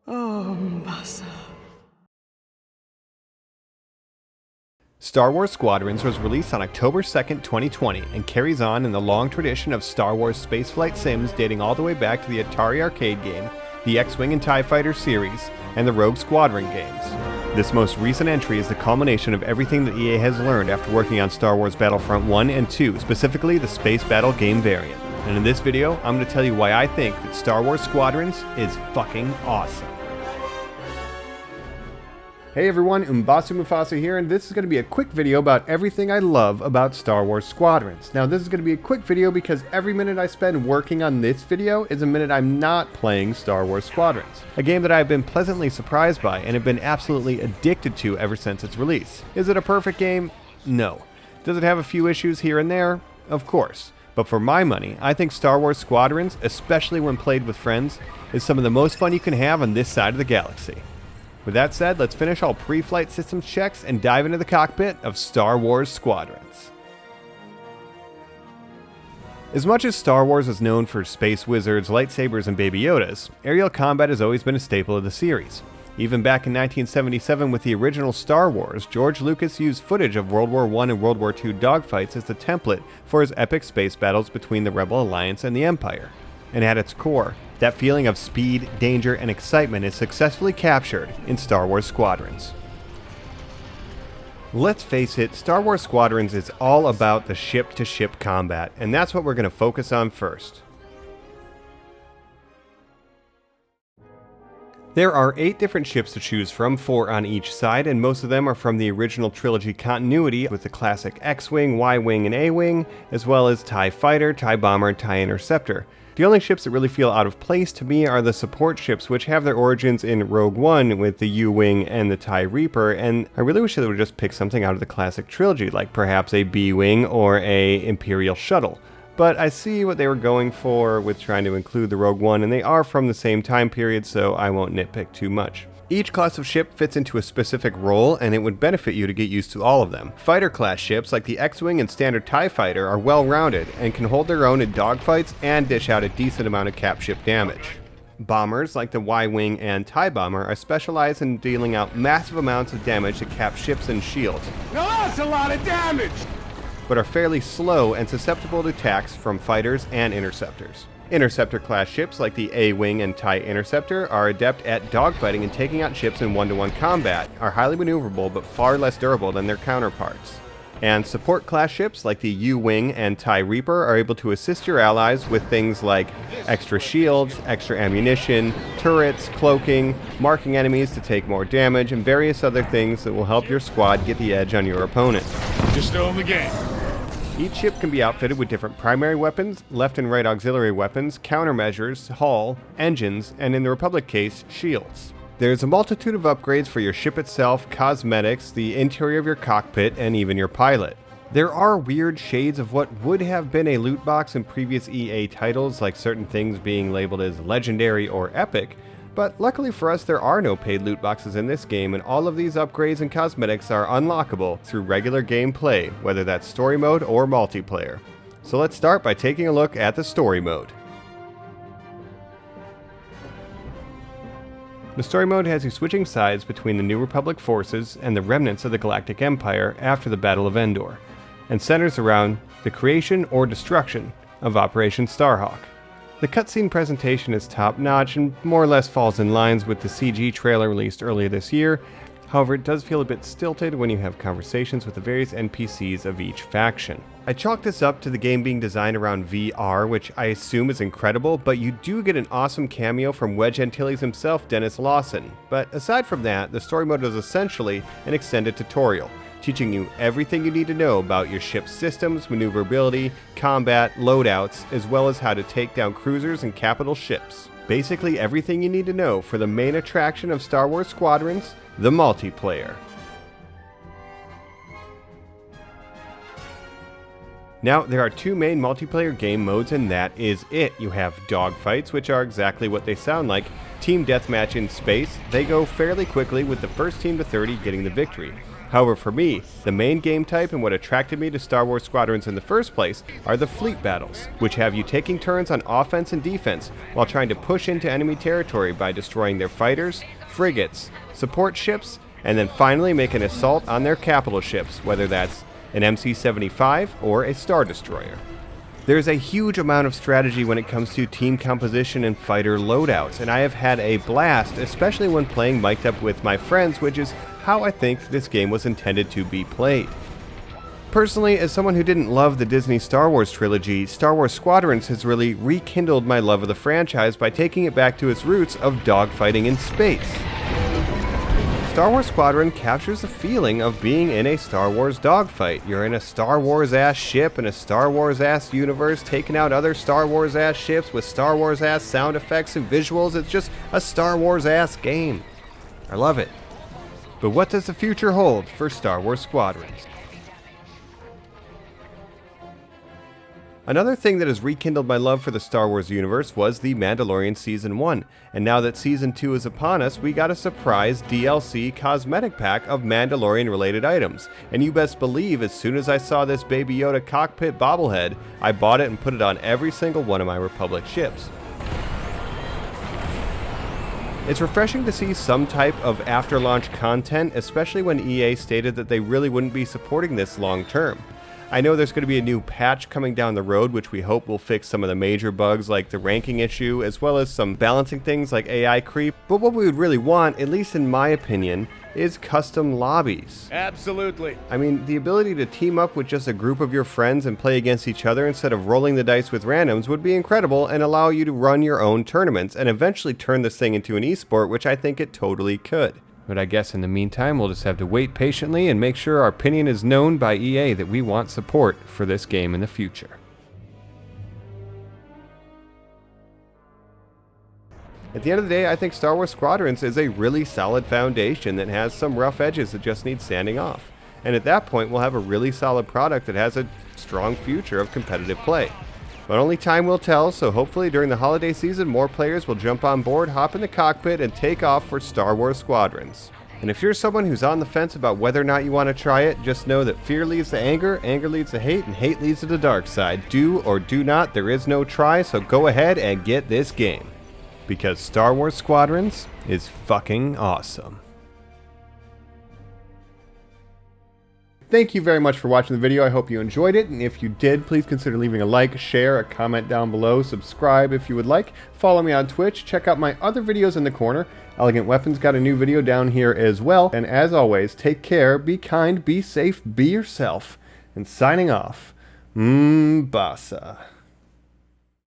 Umbasa. Star Wars Squadrons was released on October 2nd, 2020, and carries on in the long tradition of Star Wars spaceflight sims dating all the way back to the Atari arcade game, the X-Wing and TIE Fighter series, and the Rogue Squadron games. This most recent entry is the culmination of everything that EA has learned after working on Star Wars Battlefront 1 and 2, specifically the Space Battle game variant. And in this video, I'm going to tell you why I think that Star Wars Squadrons is fucking awesome. Hey everyone, UmbasaMufasa here, and this is going to be a quick video about everything I love about Star Wars Squadrons. Now this is going to be a quick video because every minute I spend working on this video is a minute I'm not playing Star Wars Squadrons. A game that I've been pleasantly surprised by and have been absolutely addicted to ever since its release. Is it a perfect game? No. Does it have a few issues here and there? Of course. But for my money, I think Star Wars Squadrons, especially when played with friends, is some of the most fun you can have on this side of the galaxy. With that said, let's finish all pre-flight systems checks and dive into the cockpit of Star Wars Squadrons. As much as Star Wars is known for space wizards, lightsabers, and Baby Yodas, aerial combat has always been a staple of the series. Even back in 1977 with the original Star Wars, George Lucas used footage of World War I and World War II dogfights as the template for his epic space battles between the Rebel Alliance and the Empire. And at its core, that feeling of speed, danger, and excitement is successfully captured in Star Wars Squadrons. Let's face it, Star Wars Squadrons is all about the ship-to-ship combat, and that's what we're going to focus on first. There are 8 different ships to choose from, 4 on each side, and most of them are from the original trilogy continuity with the classic X-Wing, Y-Wing, and A-Wing, as well as TIE Fighter, TIE Bomber, and TIE Interceptor. The only ships that really feel out of place to me are the support ships, which have their origins in Rogue One with the U-Wing and the TIE Reaper, and I really wish they would just pick something out of the classic trilogy, like perhaps a B-Wing or a Imperial Shuttle. But I see what they were going for with trying to include the Rogue One, and they are from the same time period, so I won't nitpick too much. Each class of ship fits into a specific role, and it would benefit you to get used to all of them. Fighter class ships like the X-Wing and standard TIE Fighter are well-rounded and can hold their own in dogfights and dish out a decent amount of cap ship damage. Bombers like the Y-Wing and TIE Bomber are specialized in dealing out massive amounts of damage to cap ships and shields. Now that's a lot of damage! But are fairly slow and susceptible to attacks from fighters and interceptors. Interceptor-class ships like the A-Wing and TIE Interceptor are adept at dogfighting and taking out ships in one-to-one combat, are highly maneuverable but far less durable than their counterparts. And support-class ships like the U-Wing and TIE Reaper are able to assist your allies with things like extra shields, extra ammunition, turrets, cloaking, marking enemies to take more damage, and various other things that will help your squad get the edge on your opponent. Just still in the game. Each ship can be outfitted with different primary weapons, left and right auxiliary weapons, countermeasures, hull, engines, and in the Republic case, shields. There's a multitude of upgrades for your ship itself, cosmetics, the interior of your cockpit, and even your pilot. There are weird shades of what would have been a loot box in previous EA titles, like certain things being labeled as legendary or epic, but luckily for us there are no paid loot boxes in this game, and all of these upgrades and cosmetics are unlockable through regular gameplay, whether that's story mode or multiplayer. So let's start by taking a look at the story mode. The story mode has you switching sides between the New Republic forces and the remnants of the Galactic Empire after the Battle of Endor, and centers around the creation or destruction of Operation Starhawk. The cutscene presentation is top-notch and more or less falls in lines with the CG trailer released earlier this year. However, it does feel a bit stilted when you have conversations with the various NPCs of each faction. I chalk this up to the game being designed around VR, which I assume is incredible, but you do get an awesome cameo from Wedge Antilles himself, Dennis Lawson. But aside from that, the story mode is essentially an extended tutorial, teaching you everything you need to know about your ship's systems, maneuverability, combat, loadouts, as well as how to take down cruisers and capital ships. Basically everything you need to know for the main attraction of Star Wars Squadrons, the multiplayer. Now, there are 2 main multiplayer game modes, and that is it. You have dogfights, which are exactly what they sound like. Team deathmatch in space. They go fairly quickly with the first team to 30 getting the victory. However, for me, the main game type and what attracted me to Star Wars Squadrons in the first place are the fleet battles, which have you taking turns on offense and defense while trying to push into enemy territory by destroying their fighters, frigates, support ships, and then finally make an assault on their capital ships, whether that's an MC-75 or a Star Destroyer. There's a huge amount of strategy when it comes to team composition and fighter loadouts, and I have had a blast, especially when playing mic'd up with my friends, which is how I think this game was intended to be played. Personally, as someone who didn't love the Disney Star Wars trilogy, Star Wars Squadrons has really rekindled my love of the franchise by taking it back to its roots of dogfighting in space. Star Wars Squadron captures the feeling of being in a Star Wars dogfight. You're in a Star Wars-ass ship in a Star Wars-ass universe, taking out other Star Wars-ass ships with Star Wars-ass sound effects and visuals. It's just a Star Wars-ass game. I love it. But what does the future hold for Star Wars Squadrons? Another thing that has rekindled my love for the Star Wars universe was The Mandalorian Season 1, and now that Season 2 is upon us, we got a surprise DLC cosmetic pack of Mandalorian-related items, and you best believe as soon as I saw this Baby Yoda cockpit bobblehead, I bought it and put it on every single one of my Republic ships. It's refreshing to see some type of after-launch content, especially when EA stated that they really wouldn't be supporting this long-term. I know there's going to be a new patch coming down the road which we hope will fix some of the major bugs like the ranking issue as well as some balancing things like AI creep, but what we would really want, at least in my opinion, is custom lobbies. Absolutely. I mean, the ability to team up with just a group of your friends and play against each other instead of rolling the dice with randoms would be incredible and allow you to run your own tournaments and eventually turn this thing into an esport, which I think it totally could. But I guess in the meantime, we'll just have to wait patiently and make sure our opinion is known by EA that we want support for this game in the future. At the end of the day, I think Star Wars Squadrons is a really solid foundation that has some rough edges that just need sanding off. And at that point, we'll have a really solid product that has a strong future of competitive play. But only time will tell, so hopefully during the holiday season, more players will jump on board, hop in the cockpit, and take off for Star Wars Squadrons. And if you're someone who's on the fence about whether or not you want to try it, just know that fear leads to anger, anger leads to hate, and hate leads to the dark side. Do or do not, there is no try, so go ahead and get this game. Because Star Wars Squadrons is fucking awesome. Thank you very much for watching the video. I hope you enjoyed it, and if you did, please consider leaving a like, share, a comment down below, subscribe if you would like, follow me on Twitch, check out my other videos in the corner. Elegant Weapons got a new video down here as well, and as always, take care, be kind, be safe, be yourself, and signing off, Umbasa.